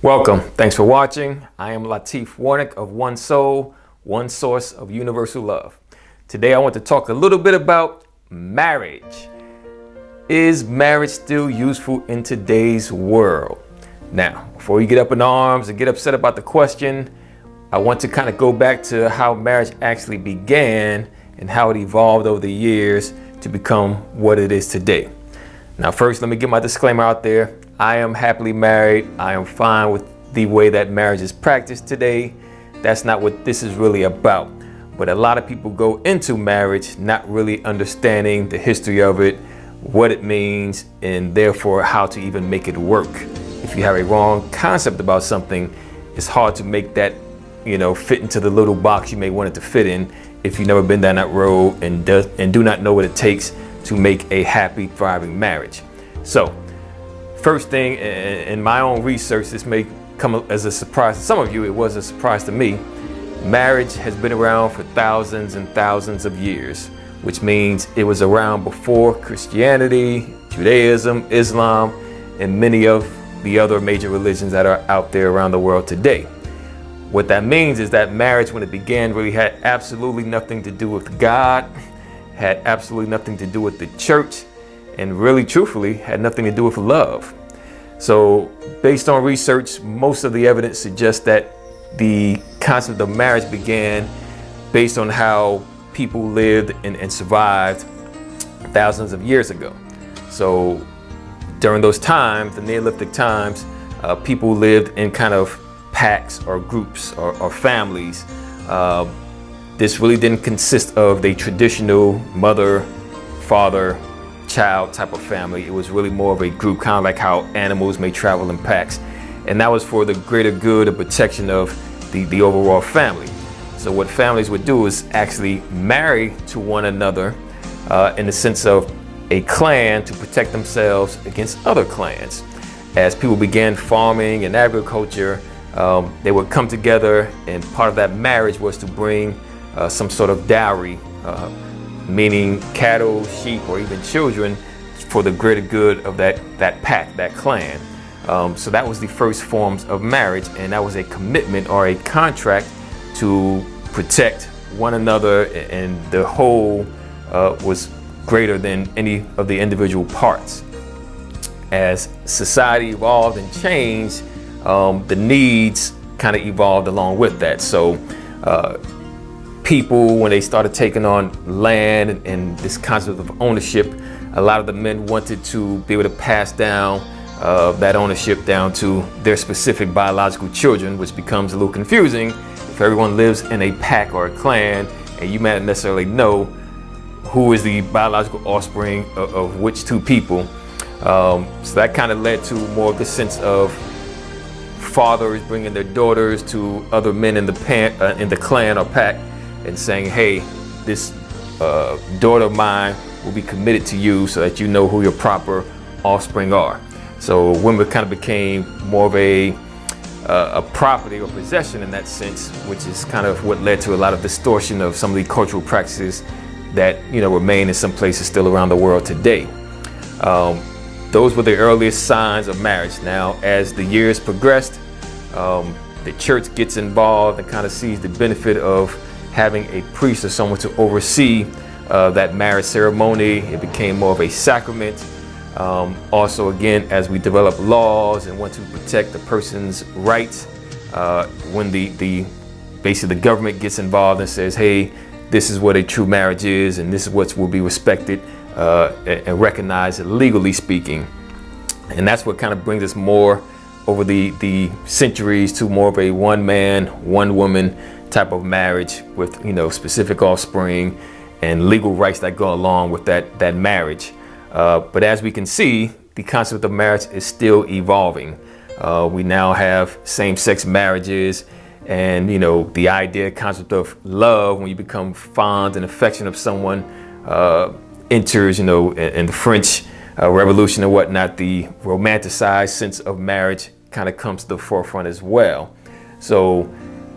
Welcome. Thanks for watching. I am Latif Warnick of One Soul, one source of universal love. Today I want to talk a little bit about marriage. Is marriage still useful in today's world? Now, before you get up in arms and get upset about the question, I want to kind of go back to how marriage actually began and how it evolved over the years to become what it is today. Now, first, let me get my disclaimer out there. I am happily married. I am fine with the way that marriage is practiced today. That's not what this is really about. But a lot of people go into marriage not really understanding the history of it, what it means, and therefore how to even make it work. If you have a wrong concept about something, it's hard to make that, fit into the little box you may want it to fit in if you've never been down that road and do not know what it takes to make a happy, thriving marriage. So, first thing, in my own research, this may come as a surprise to some of you. It was a surprise to me. Marriage has been around for thousands and thousands of years, which means it was around before Christianity, Judaism, Islam, and many of the other major religions that are out there around the world today. What that means is that marriage, when it began, really had absolutely nothing to do with God, had absolutely nothing to do with the church, and really, truthfully, had nothing to do with love. So, based on research, most of the evidence suggests that the concept of marriage began based on how people lived and survived thousands of years ago. So, during those times, the Neolithic times, people lived in kind of packs or groups or families. This really didn't consist of the traditional mother, father, child type of family. It was really more of a group, kind of like how animals may travel in packs. And that was for the greater good and protection of the overall family. So what families would do is actually marry to one another in the sense of a clan to protect themselves against other clans. As people began farming and agriculture, they would come together, and part of that marriage was to bring some sort of dowry, meaning cattle, sheep, or even children, for the greater good of that pack, that clan. So that was the first forms of marriage, and that was a commitment or a contract to protect one another, and the whole was greater than any of the individual parts. As society evolved and changed, the needs kind of evolved along with that. So people, when they started taking on land and this concept of ownership, a lot of the men wanted to be able to pass down that ownership down to their specific biological children, which becomes a little confusing if everyone lives in a pack or a clan and you may not necessarily know who is the biological offspring of which two people. So that kind of led to more of the sense of fathers bringing their daughters to other men in the clan or pack and saying, hey, this daughter of mine will be committed to you so that you know who your proper offspring are. So women kind of became more of a property or possession in that sense, which is kind of what led to a lot of distortion of some of the cultural practices that remain in some places still around the world today. Those were the earliest signs of marriage. Now, as the years progressed, the church gets involved and kind of sees the benefit of having a priest or someone to oversee that marriage ceremony. It became more of a sacrament. Also, again, as we develop laws and want to protect the person's rights, when basically the government gets involved and says, hey, this is what a true marriage is, and this is what will be respected and recognized legally speaking. And that's what kind of brings us more over the centuries to more of a one man, one woman type of marriage with specific offspring and legal rights that go along with that marriage. But as we can see, the concept of marriage is still evolving. We now have same-sex marriages, and the idea, concept of love, when you become fond and affectionate of someone, enters in the French Revolution and whatnot. The romanticized sense of marriage kind of comes to the forefront as well. So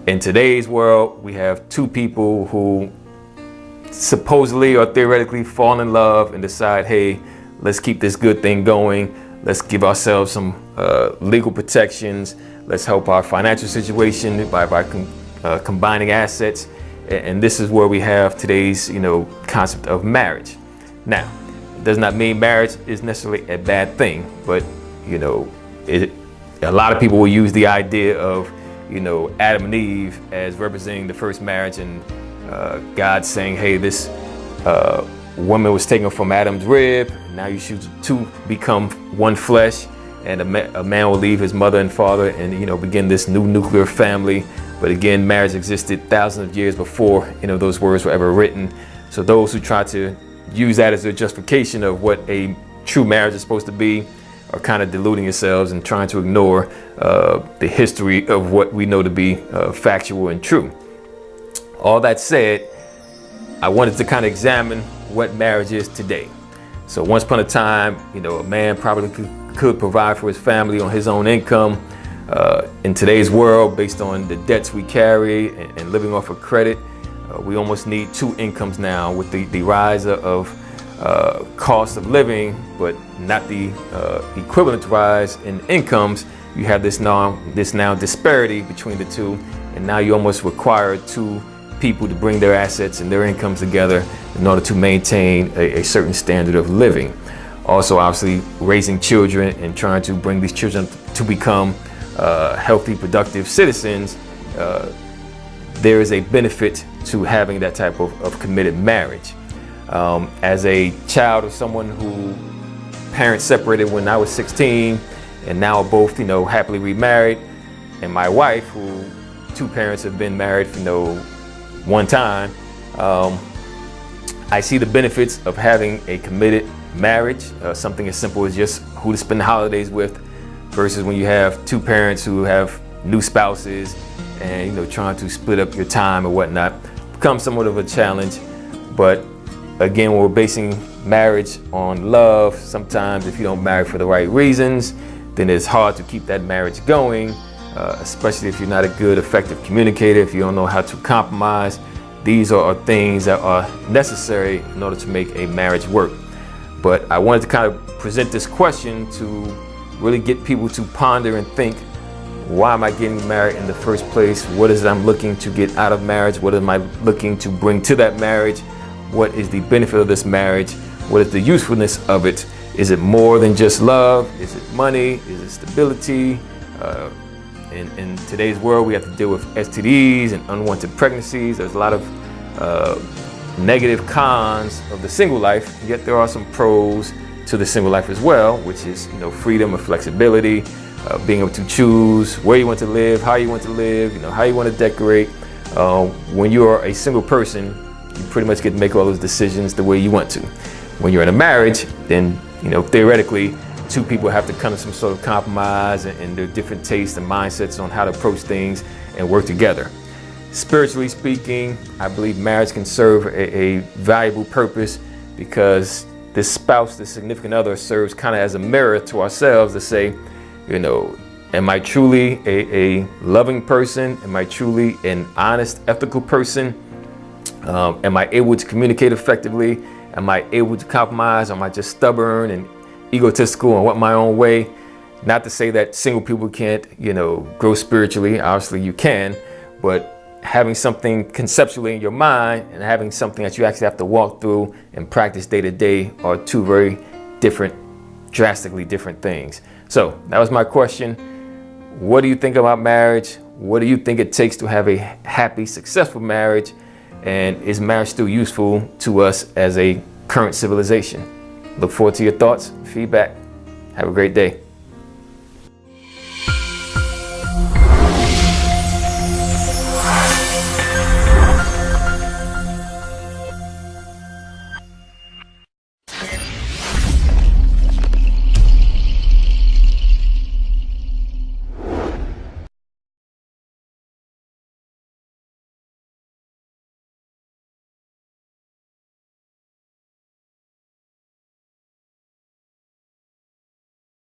in today's world, we have two people who supposedly or theoretically fall in love and decide, hey, let's keep this good thing going. Let's give ourselves some legal protections. Let's help our financial situation by combining assets. And this is where we have today's, concept of marriage. Now, it does not mean marriage is necessarily a bad thing, but, a lot of people will use the idea of, Adam and Eve as representing the first marriage, and God saying, hey, this woman was taken from Adam's rib. Now you should two become one flesh, and a man will leave his mother and father and begin this new nuclear family. But again, marriage existed thousands of years before those words were ever written. So those who try to use that as a justification of what a true marriage is supposed to be are kind of deluding yourselves and trying to ignore the history of what we know to be factual and true. All that said, I wanted to kind of examine what marriage is today. So once upon a time, a man probably could provide for his family on his own income. In today's world, based on the debts we carry and living off of credit, we almost need two incomes now with the rise of cost of living, but not the equivalent rise in incomes. You have this now disparity between the two, and now you almost require two people to bring their assets and their incomes together in order to maintain a certain standard of living. Also, obviously, raising children and trying to bring these children to become healthy, productive citizens. There is a benefit to having that type of committed marriage. As a child of someone who parents separated when I was 16, and now are both, happily remarried, and my wife, who two parents have been married for, one time, I see the benefits of having a committed marriage, something as simple as just who to spend the holidays with, versus when you have two parents who have new spouses and trying to split up your time or whatnot. Becomes somewhat of a challenge. But again, when we're basing marriage on love, sometimes if you don't marry for the right reasons, then it's hard to keep that marriage going, especially if you're not a good, effective communicator, if you don't know how to compromise. These are things that are necessary in order to make a marriage work. But I wanted to kind of present this question to really get people to ponder and think, why am I getting married in the first place? What is it I'm looking to get out of marriage? What am I looking to bring to that marriage? What is the benefit of this marriage? What is the usefulness of it? Is it more than just love? Is it money? Is it stability? In today's world, we have to deal with STDs and unwanted pregnancies. There's a lot of negative cons of the single life, yet there are some pros to the single life as well, which is freedom and flexibility, being able to choose where you want to live, how you want to live, how you want to decorate. When you are a single person, you pretty much get to make all those decisions the way you want to. When you're in a marriage, then theoretically, two people have to come to some sort of compromise and their different tastes and mindsets on how to approach things and work together. Spiritually speaking, I believe marriage can serve a valuable purpose, because this spouse, this significant other, serves kind of as a mirror to ourselves to say, am I truly a loving person? Am I truly an honest, ethical person? Am I able to communicate effectively? Am I able to compromise? Am I just stubborn and egotistical and want my own way? Not to say that single people can't, grow spiritually. Obviously you can, but having something conceptually in your mind and having something that you actually have to walk through and practice day to day are two very different, drastically different things. So that was my question. What do you think about marriage? What do you think it takes to have a happy, successful marriage? And is marriage still useful to us as a current civilization? Look forward to your thoughts, feedback. Have a great day.